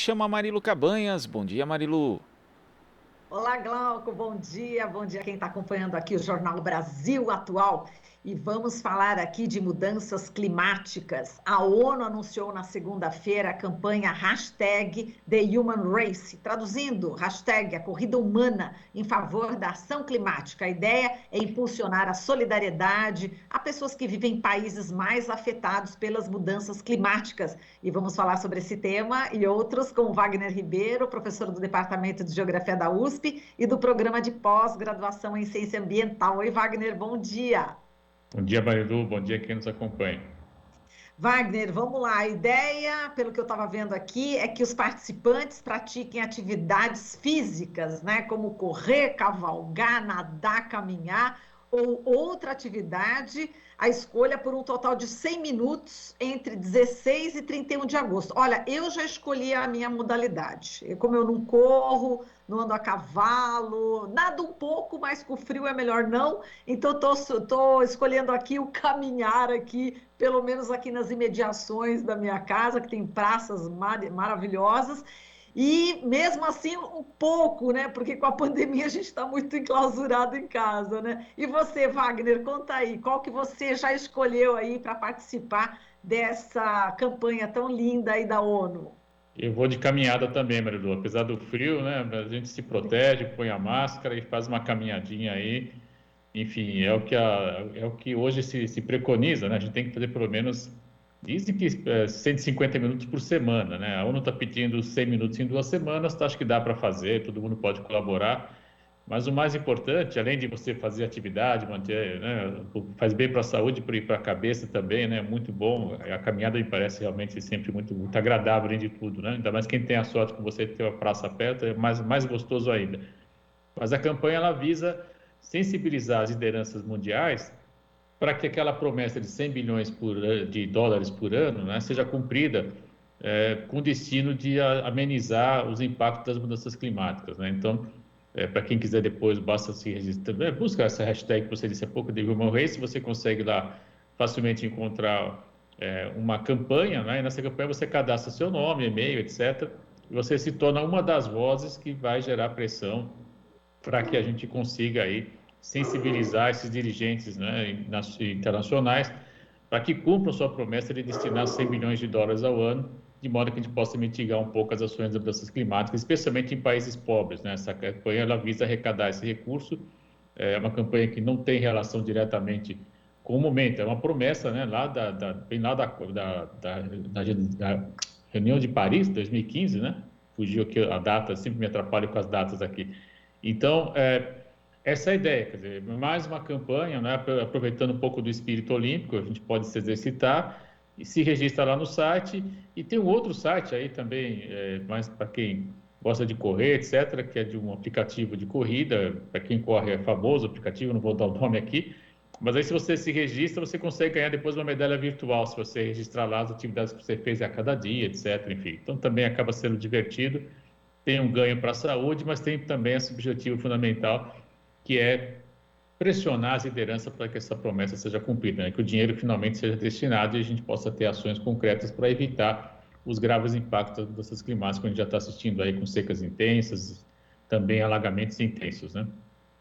chama Marilu Cabanhas. Bom dia, Marilu. Olá, Glauco, bom dia quem está acompanhando aqui o Jornal Brasil Atual. E vamos falar aqui de mudanças climáticas. A ONU anunciou na segunda-feira a campanha hashtag The Human Race, traduzindo, hashtag a corrida humana em favor da ação climática. A ideia é impulsionar a solidariedade a pessoas que vivem em países mais afetados pelas mudanças climáticas. E vamos falar sobre esse tema e outros com o Wagner Ribeiro, professor do Departamento de Geografia da USP e do Programa de Pós-Graduação em Ciência Ambiental. Oi, Wagner, bom dia. Bom dia, Marilu. Bom dia quem nos acompanha. Wagner, vamos lá. A ideia, pelo que eu estava vendo aqui, é que os participantes pratiquem atividades físicas, né? Como correr, cavalgar, nadar, caminhar ou outra atividade, a escolha por um total de 100 minutos entre 16 e 31 de agosto. Olha, eu já escolhi a minha modalidade. Como eu não corro, não ando a cavalo, nado um pouco, mas com frio é melhor não. Então, estou escolhendo aqui o caminhar aqui, pelo menos aqui nas imediações da minha casa, que tem praças maravilhosas. E mesmo assim, um pouco, né? Porque com a pandemia a gente está muito enclausurado em casa, né? E você, Wagner, conta aí, qual que você já escolheu aí para participar dessa campanha tão linda aí da ONU? Eu vou de caminhada também, Marilu. Apesar do frio, né? A gente se protege, põe a máscara e faz uma caminhadinha aí. Enfim, é o que hoje se preconiza, né? A gente tem que fazer pelo menos, dizem que 150 minutos por semana, né? A ONU está pedindo 100 minutos em 2 semanas, acho que dá para fazer, todo mundo pode colaborar. Mas o mais importante, além de você fazer atividade, manter, né, faz bem para a saúde e para a cabeça também, né? Muito bom. A caminhada me parece realmente sempre muito agradável, além de tudo, né? Ainda mais quem tem a sorte com você de ter uma praça perto, é mais gostoso ainda. Mas a campanha ela visa sensibilizar as lideranças mundiais para que aquela promessa de 100 bilhões de dólares por ano, né, seja cumprida com o destino de amenizar os impactos das mudanças climáticas, né? Então, para quem quiser depois, basta se registrar, busca essa hashtag que você disse há pouco, The Human Race, você consegue lá facilmente encontrar uma campanha, né? E nessa campanha você cadastra seu nome, e-mail, etc. E você se torna uma das vozes que vai gerar pressão para que a gente consiga aí sensibilizar esses dirigentes, né, internacionais para que cumpram sua promessa de destinar 100 bilhões de dólares ao ano, de modo que a gente possa mitigar um pouco as ações das mudanças climáticas, especialmente em países pobres, né? Essa campanha ela visa arrecadar esse recurso, é uma campanha que não tem relação diretamente com o momento, é uma promessa, né, vem lá da reunião de Paris, 2015, né? Fugiu aqui a data, sempre me atrapalho com as datas aqui. Então, essa é a ideia, quer dizer, mais uma campanha, né, aproveitando um pouco do espírito olímpico, a gente pode se exercitar e se registra lá no site. E tem um outro site aí também, mais para quem gosta de correr, etc., que é de um aplicativo de corrida, para quem corre é famoso o aplicativo, não vou dar o nome aqui, mas aí se você se registra, você consegue ganhar depois uma medalha virtual, se você registrar lá as atividades que você fez a cada dia, etc., enfim. Então também acaba sendo divertido, tem um ganho para a saúde, mas tem também esse objetivo fundamental, que é pressionar as lideranças para que essa promessa seja cumprida, né? Que o dinheiro finalmente seja destinado e a gente possa ter ações concretas para evitar os graves impactos das mudanças climáticas que a gente já está assistindo aí com secas intensas, também alagamentos intensos, né?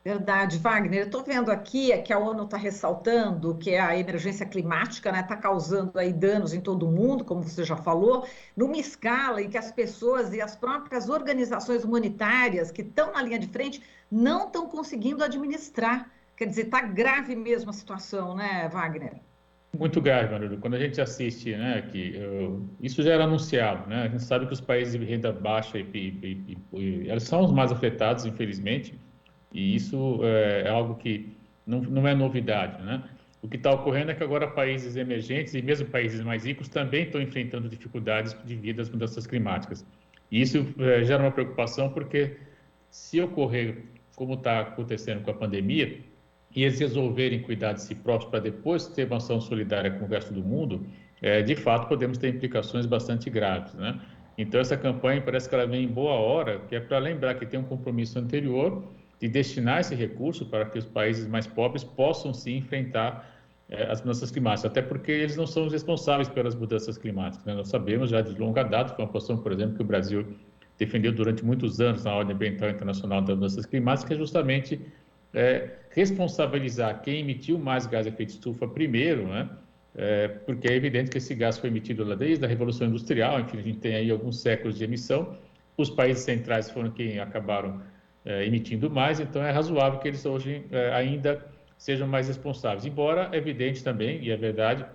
Verdade, Wagner. Eu estou vendo aqui que a ONU está ressaltando que a emergência climática, né, está causando aí danos em todo o mundo, como você já falou, numa escala em que as pessoas e as próprias organizações humanitárias que estão na linha de frente não estão conseguindo administrar. Quer dizer, está grave mesmo a situação, né, Wagner? Muito grave, Marilu. Quando a gente assiste, né, isso já era anunciado, né? A gente sabe que os países de renda baixa eles são os mais afetados, infelizmente, e isso é algo que não é novidade, né? O que está ocorrendo é que agora países emergentes e mesmo países mais ricos também estão enfrentando dificuldades devido às mudanças climáticas. E isso gera uma preocupação porque se ocorrer como está acontecendo com a pandemia e eles resolverem cuidar de si próprios para depois ter uma ação solidária com o resto do mundo, de fato podemos ter implicações bastante graves, né? Então essa campanha parece que ela vem em boa hora, que é para lembrar que tem um compromisso anterior de destinar esse recurso para que os países mais pobres possam se enfrentar as mudanças climáticas, até porque eles não são os responsáveis pelas mudanças climáticas, né? Nós sabemos já de longa data, foi uma posição, por exemplo, que o Brasil defendeu durante muitos anos na Ordem Ambiental Internacional das Mudanças Climáticas, que é justamente responsabilizar quem emitiu mais gás de efeito estufa primeiro, né? Porque é evidente que esse gás foi emitido lá desde a Revolução Industrial, enfim, a gente tem aí alguns séculos de emissão, os países centrais foram quem acabaram emitindo mais, então é razoável que eles hoje ainda sejam mais responsáveis. Embora é evidente também, e é verdade,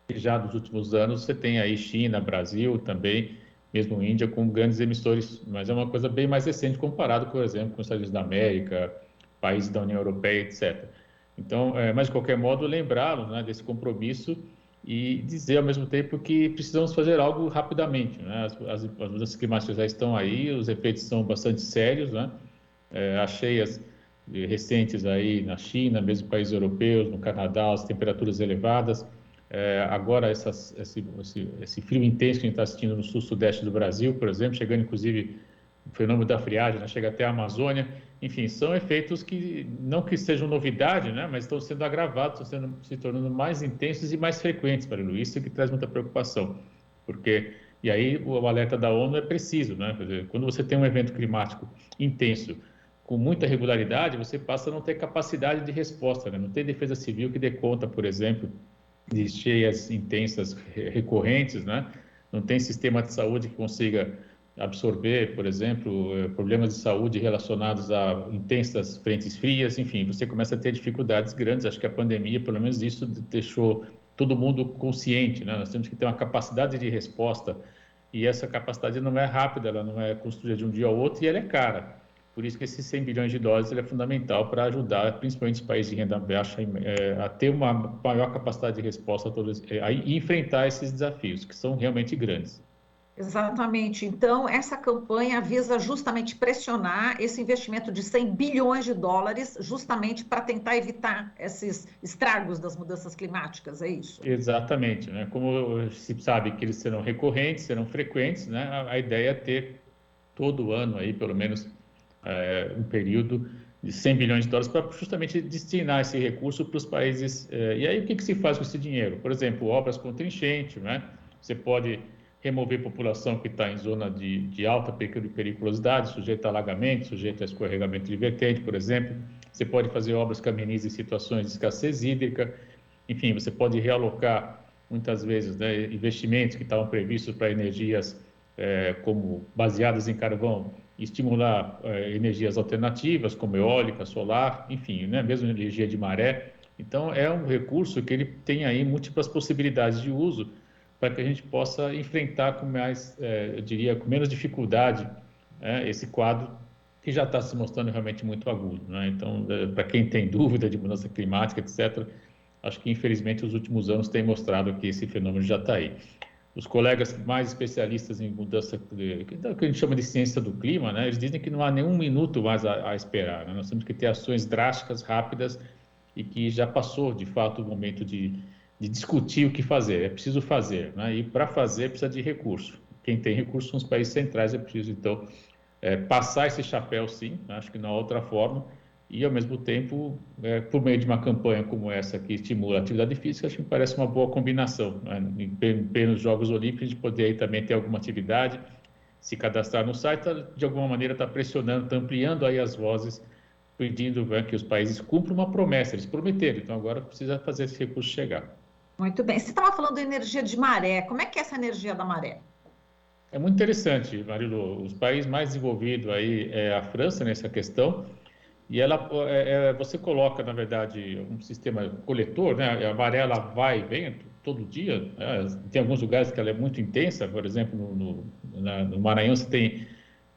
que já nos últimos anos você tem aí China, Brasil também, mesmo Índia, com grandes emissores, mas é uma coisa bem mais recente comparado, por exemplo, com os Estados Unidos da América, países da União Europeia, etc. Então, mas de qualquer modo, lembrá-los, né, desse compromisso e dizer ao mesmo tempo que precisamos fazer algo rapidamente, né? As mudanças climáticas já estão aí, os efeitos são bastante sérios, né? As cheias recentes aí na China, mesmo países europeus, no Canadá, as temperaturas elevadas. Agora, esse frio intenso que a gente está assistindo no sul-sudeste do Brasil, por exemplo, chegando inclusive o fenômeno da friagem, né? Chega até a Amazônia. Enfim, são efeitos que, não que sejam novidade, né? Mas estão sendo agravados, se tornando mais intensos e mais frequentes, Marilu. Isso que traz muita preocupação, porque, e aí o alerta da ONU é preciso, né? Quer dizer, quando você tem um evento climático intenso, com muita regularidade, você passa a não ter capacidade de resposta, né? Não tem defesa civil que dê conta, por exemplo, de cheias intensas recorrentes, né? Não tem sistema de saúde que consiga absorver, por exemplo, problemas de saúde relacionados a intensas frentes frias, enfim, você começa a ter dificuldades grandes. Acho que a pandemia, pelo menos isso, deixou todo mundo consciente, né? Nós temos que ter uma capacidade de resposta, e essa capacidade não é rápida, ela não é construída de um dia ao outro, e ela é cara. Por isso que esses 100 bilhões de dólares ele é fundamental para ajudar, principalmente os países de renda baixa, a ter uma maior capacidade de resposta a enfrentar esses desafios, que são realmente grandes. Exatamente. Então, essa campanha visa justamente pressionar esse investimento de 100 bilhões de dólares, justamente para tentar evitar esses estragos das mudanças climáticas, é isso? Exatamente, né? Como se sabe que eles serão recorrentes, serão frequentes, né? A ideia é ter todo ano aí, pelo menos, um período de 100 bilhões de dólares para justamente destinar esse recurso para os países. E aí, o que se faz com esse dinheiro? Por exemplo, obras contra enchente, né? Você pode remover população que está em zona de alta periculosidade, sujeita a alagamento, sujeita a escorregamento de vertente, por exemplo. Você pode fazer obras que amenizem situações de escassez hídrica. Enfim, você pode realocar, muitas vezes, né, investimentos que estavam previstos para energias como baseadas em carvão, e estimular energias alternativas, como eólica, solar, enfim, né, mesmo energia de maré. Então, é um recurso que ele tem aí múltiplas possibilidades de uso, para que a gente possa enfrentar com mais, eu diria, com menos dificuldade, esse quadro que já está se mostrando realmente muito agudo, né? Então, para quem tem dúvida de mudança climática, etc., acho que, infelizmente, os últimos anos têm mostrado que esse fenômeno já está aí. Os colegas mais especialistas em mudança, que a gente chama de ciência do clima, né? Eles dizem que não há nenhum minuto mais a esperar, né? Nós temos que ter ações drásticas, rápidas, e que já passou, de fato, o momento de discutir o que fazer. É preciso fazer, né? E para fazer precisa de recurso. Quem tem recurso são os países centrais, é preciso, então, passar esse chapéu, sim, acho que não há outra forma, e, ao mesmo tempo, por meio de uma campanha como essa, que estimula a atividade física, acho que me parece uma boa combinação, né? Em nos Jogos Olímpicos, a gente poder aí também ter alguma atividade, se cadastrar no site, de alguma maneira está pressionando, está ampliando aí as vozes, pedindo, né, que os países cumpram uma promessa. Eles prometeram, então agora precisa fazer esse recurso chegar. Muito bem. Você estava falando de energia de maré. Como é que é essa energia da maré? É muito interessante, Marilu. Os países mais desenvolvidos aí é a França nessa questão, e ela, você coloca, na verdade, um sistema coletor, né? A maré ela vai e vem todo dia, né? Tem alguns lugares que ela é muito intensa, por exemplo, no Maranhão você tem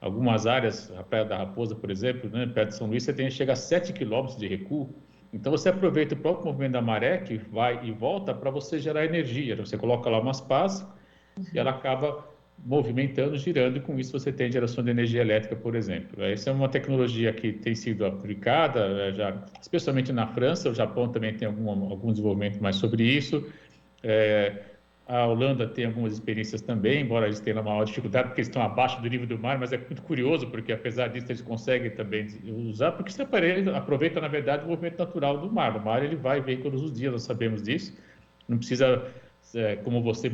algumas áreas, a Praia da Raposa, por exemplo, né? Perto de São Luís, chega a 7 quilômetros de recuo. Então, você aproveita o próprio movimento da maré, que vai e volta, para você gerar energia. Você coloca lá umas pás e ela acaba movimentando, girando, e com isso você tem geração de energia elétrica, por exemplo. Essa é uma tecnologia que tem sido aplicada, já, especialmente na França. O Japão também tem algum desenvolvimento mais sobre isso. A Holanda tem algumas experiências também, embora eles tenham uma maior dificuldade, porque eles estão abaixo do nível do mar, mas é muito curioso, porque apesar disso eles conseguem também usar, porque esse aparelho aproveita, na verdade, o movimento natural do mar. O mar ele vai e vem todos os dias, nós sabemos disso. Não precisa, como você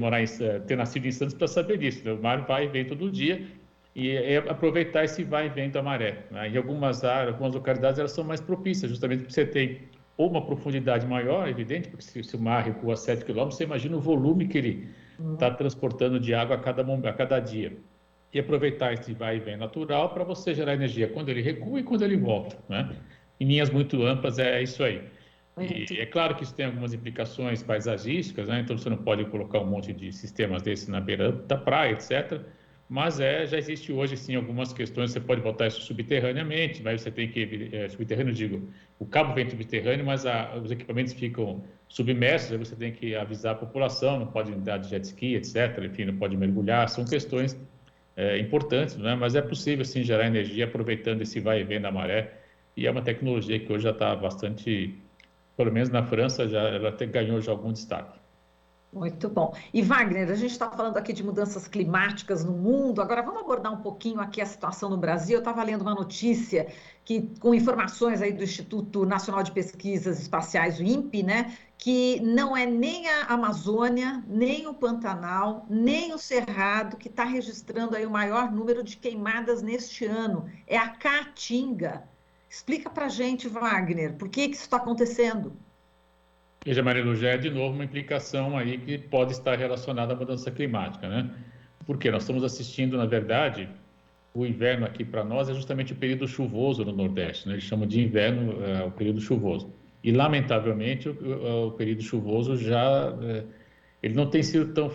ter nascido em Santos para saber disso, né? O mar vai e vem todo dia, e é aproveitar esse vai e vem da maré, né? Em algumas áreas, algumas localidades, elas são mais propícias, justamente porque você tem ou uma profundidade maior, evidente, porque se o mar recua 7 quilômetros, você imagina o volume que ele está transportando de água a cada dia. E aproveitar esse vai e vem natural para você gerar energia quando ele recua e quando ele volta, né? Em linhas muito amplas, é isso aí. E é claro que isso tem algumas implicações paisagísticas, né? Então você não pode colocar um monte de sistemas desses na beira da praia, etc. Mas já existe hoje, sim, algumas questões. Você pode botar isso subterraneamente, mas você tem que, subterrâneo, digo, o cabo vem subterrâneo, mas os equipamentos ficam submersos, aí você tem que avisar a população, não pode andar de jet ski, etc. Enfim, não pode mergulhar, são questões importantes, né? Mas é possível, sim, gerar energia aproveitando esse vai e vem da maré, e é uma tecnologia que hoje já está bastante, pelo menos na França, ela até ganhou já algum destaque. Muito bom. E Wagner, a gente está falando aqui de mudanças climáticas no mundo. Agora vamos abordar um pouquinho aqui a situação no Brasil. Eu estava lendo uma notícia com informações aí do Instituto Nacional de Pesquisas Espaciais, o INPE, né? Que não é nem a Amazônia, nem o Pantanal, nem o Cerrado que está registrando aí o maior número de queimadas neste ano. É a Caatinga. Explica para a gente, Wagner, por que isso está acontecendo? Veja, Marilu, já é de novo uma implicação aí que pode estar relacionada à mudança climática, né? Porque nós estamos assistindo, na verdade, o inverno aqui para nós é justamente o período chuvoso no Nordeste, né? Eles chamam de inverno o período chuvoso. E, lamentavelmente, o período chuvoso ele não tem sido tão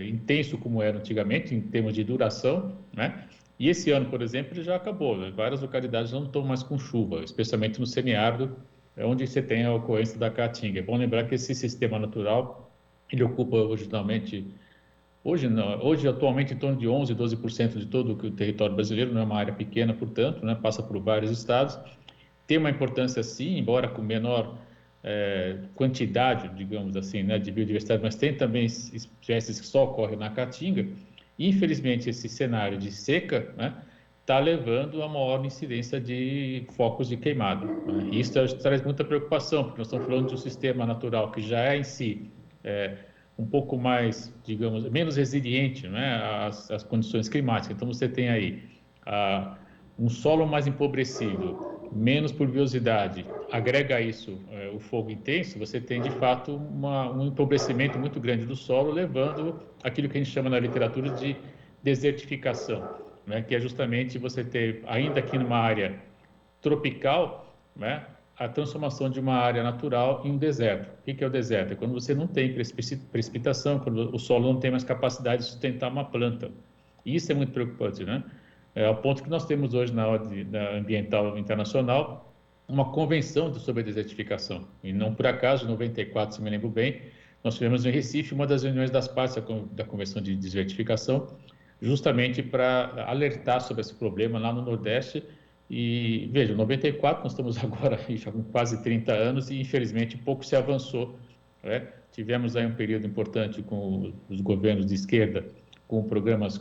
intenso como era antigamente, em termos de duração, né? E esse ano, por exemplo, ele já acabou, né? Várias localidades não estão mais com chuva, especialmente no semiárido, onde você tem a ocorrência da caatinga. É bom lembrar que esse sistema natural, ele ocupa originalmente, hoje não, hoje atualmente em torno de 11, 12% de todo o território brasileiro, não é uma área pequena, portanto, né? Passa por vários estados. Tem uma importância, sim, embora com menor quantidade, digamos assim, né, de biodiversidade, mas tem também espécies que só ocorrem na caatinga. Infelizmente, esse cenário de seca, né, está levando a maior incidência de focos de queimada, né? E isso traz muita preocupação, porque nós estamos falando de um sistema natural que já é em si um pouco mais, digamos, menos resiliente, né, às condições climáticas. Então, você tem aí um solo mais empobrecido, menos pluviosidade, agrega a isso o fogo intenso, você tem de fato um empobrecimento muito grande do solo, levando aquilo que a gente chama na literatura de desertificação, né? Que é justamente você ter, ainda aqui numa área tropical, né? A transformação de uma área natural em um deserto. O que é o deserto? É quando você não tem precipitação, quando o solo não tem mais capacidade de sustentar uma planta. E isso é muito preocupante, né? Ao ponto que nós temos hoje na ordem ambiental internacional uma convenção sobre a desertificação. E não por acaso, em 94, se me lembro bem, nós tivemos em Recife uma das reuniões das partes da Convenção de Desertificação, justamente para alertar sobre esse problema lá no Nordeste. E veja, em 94, nós estamos agora já com quase 30 anos e infelizmente pouco se avançou, né? Tivemos aí um período importante com os governos de esquerda, com programas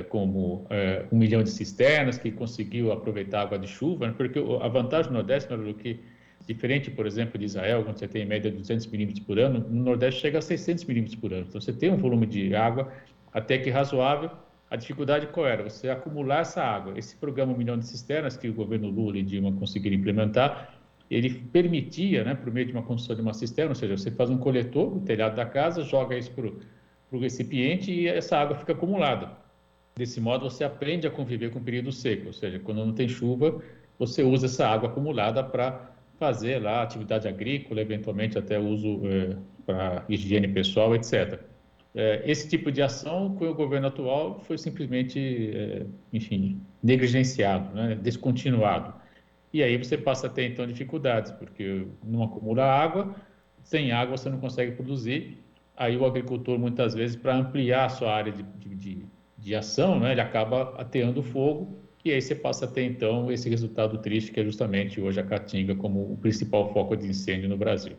como 1 milhão de cisternas, que conseguiu aproveitar água de chuva, né? Porque a vantagem do Nordeste, é que, diferente, por exemplo, de Israel, onde você tem em média 200 milímetros por ano, no Nordeste chega a 600 milímetros por ano. Então, você tem um volume de água até que razoável. A dificuldade qual era? Você acumular essa água. Esse programa 1 milhão de cisternas, que o governo Lula e Dilma conseguiram implementar, ele permitia, né, por meio de uma construção de uma cisterna, ou seja, você faz um coletor no telhado da casa, joga isso para o recipiente e essa água fica acumulada. Desse modo, você aprende a conviver com o período seco, ou seja, quando não tem chuva, você usa essa água acumulada para fazer lá atividade agrícola, eventualmente até uso para higiene pessoal, etc. Esse tipo de ação, com o governo atual, foi simplesmente, enfim, negligenciado, né, descontinuado. E aí você passa a ter, então, dificuldades, porque não acumula água, sem água você não consegue produzir. Aí o agricultor, muitas vezes, para ampliar a sua área de ação, né, ele acaba ateando fogo, e aí você passa a ter, então, esse resultado triste, que é justamente hoje a caatinga como o principal foco de incêndio no Brasil.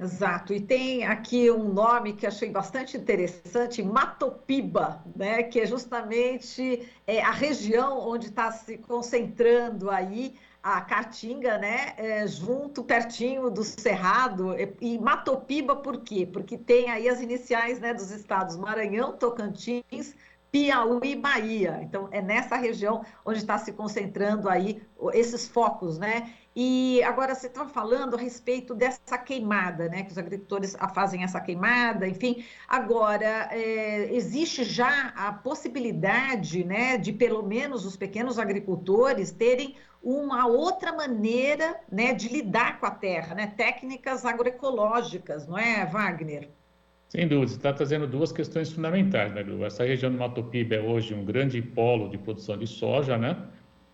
Exato, e tem aqui um nome que achei bastante interessante, Matopiba, né? Que é justamente a região onde está se concentrando aí a caatinga, né? Junto, pertinho do Cerrado. E Matopiba por quê? Porque tem aí as iniciais, né, dos estados Maranhão, Tocantins, Piauí e Bahia. Então, é nessa região onde está se concentrando aí esses focos, né? E agora você estava falando a respeito dessa queimada, né? Que os agricultores fazem essa queimada, enfim. Agora, existe já a possibilidade, né, de pelo menos os pequenos agricultores terem uma outra maneira, né, de lidar com a terra, né? Técnicas agroecológicas, não é, Wagner? Sem dúvida, você está trazendo duas questões fundamentais, né, Lu? Essa região do Mato Piba é hoje um grande polo de produção de soja, né?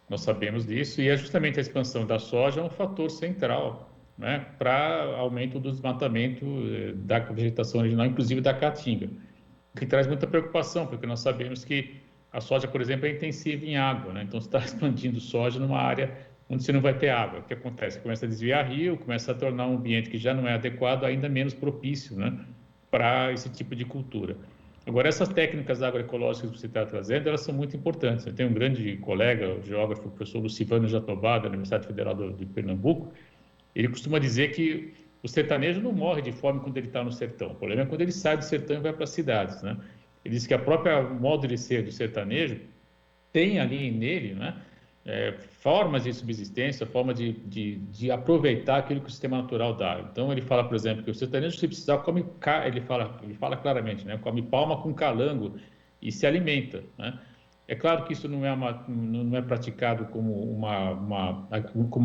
Nós sabemos disso, e é justamente a expansão da soja um fator central, né, para aumento do desmatamento da vegetação original, inclusive da caatinga, o que traz muita preocupação, porque nós sabemos que a soja, por exemplo, é intensiva em água, né? Então você está expandindo soja numa área onde você não vai ter água. O que acontece? Começa a desviar rio, começa a tornar um ambiente que já não é adequado ainda menos propício, né, para esse tipo de cultura. Agora, essas técnicas agroecológicas que você está trazendo, elas são muito importantes. Eu tenho um grande colega, o geógrafo, o professor Lucivano Jatobá, da Universidade Federal de Pernambuco. Ele costuma dizer que o sertanejo não morre de fome quando ele está no sertão. O problema é quando ele sai do sertão e vai para as cidades, né? Ele diz que a própria modo de ser do sertanejo tem ali nele, né, formas de subsistência, forma de aproveitar aquilo que o sistema natural dá. Então, ele fala, por exemplo, que o sertanejo, se precisar, ele fala claramente, né, come palma com calango e se alimenta, né? É claro que isso não é praticado como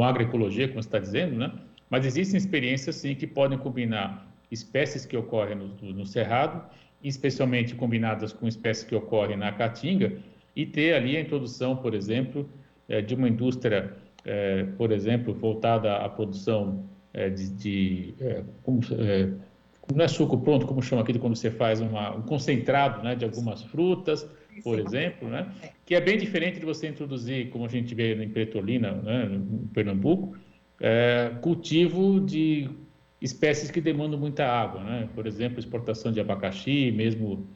agroecologia, como você está dizendo, né? Mas existem experiências, sim, que podem combinar espécies que ocorrem no cerrado, especialmente combinadas com espécies que ocorrem na caatinga, e ter ali a introdução, por exemplo, de uma indústria, por exemplo, voltada à produção não é suco pronto, como chama aqui, quando você faz um concentrado, né, de algumas frutas, por exemplo, né, que é bem diferente de você introduzir, como a gente vê em Petrolina, né, em Pernambuco, cultivo de espécies que demandam muita água, né, por exemplo, exportação de abacaxi, mesmo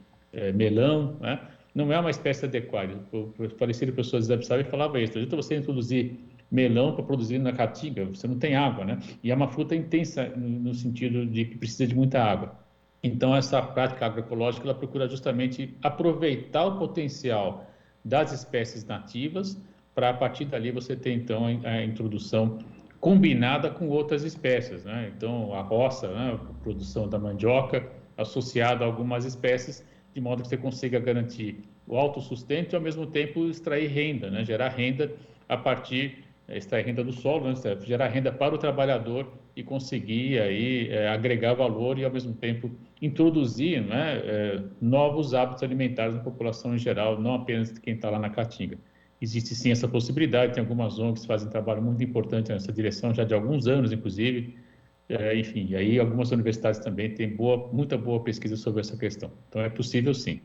melão, né, não é uma espécie adequada. O falecido professor José Pissarro falava isso. Adianta você introduzir melão para produzir na caatinga, você não tem água, né? E é uma fruta intensa no sentido de que precisa de muita água. Então, essa prática agroecológica, ela procura justamente aproveitar o potencial das espécies nativas para, a partir dali, você ter, então, a introdução combinada com outras espécies, né? Então, a roça, né? A produção da mandioca associada a algumas espécies, de modo que você consiga garantir o autossustento e, ao mesmo tempo, extrair renda, né? Gerar renda a partir, extrair renda do solo, né? Gerar renda para o trabalhador e conseguir aí agregar valor e, ao mesmo tempo, introduzir, né, novos hábitos alimentares na população em geral, não apenas de quem está lá na caatinga. Existe sim essa possibilidade, tem algumas ONGs que fazem um trabalho muito importante nessa direção, já de alguns anos, inclusive. Enfim, e aí algumas universidades também têm muita boa pesquisa sobre essa questão. Então, é possível sim.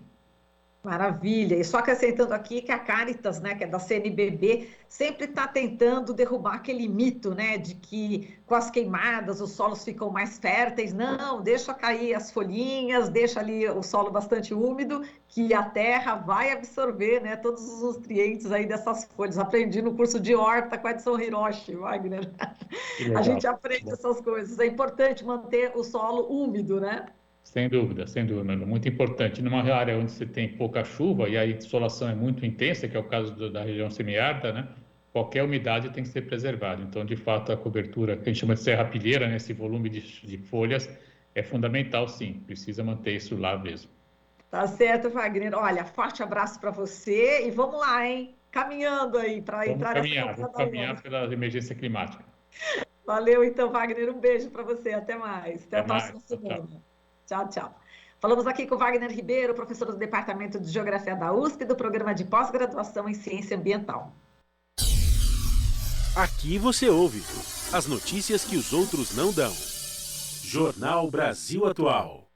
Maravilha. E só acrescentando aqui que a Caritas, né, que é da CNBB, sempre está tentando derrubar aquele mito, né, de que com as queimadas os solos ficam mais férteis. Não, deixa cair as folhinhas, deixa ali o solo bastante úmido, que a terra vai absorver, né, todos os nutrientes aí dessas folhas. Aprendi no curso de horta com Edson Hiroshi, Wagner. A gente aprende essas coisas. É importante manter o solo úmido, né? Sem dúvida, muito importante. Numa área onde você tem pouca chuva e a insolação é muito intensa, que é o caso da região semiárida, né? Qualquer umidade tem que ser preservada. Então, de fato, a cobertura, que a gente chama de serrapilheira, né? Esse volume de folhas, é fundamental, sim. Precisa manter isso lá mesmo. Tá certo, Wagner. Olha, forte abraço para você e vamos lá, hein? Caminhando aí para entrar vamos caminhar pela emergência climática. Valeu, então, Wagner. Um beijo para você. Até mais. Até a próxima semana. Tchau, tchau. Falamos aqui com Wagner Ribeiro, professor do Departamento de Geografia da USP, do Programa de Pós-Graduação em Ciência Ambiental. Aqui você ouve as notícias que os outros não dão. Jornal Brasil Atual.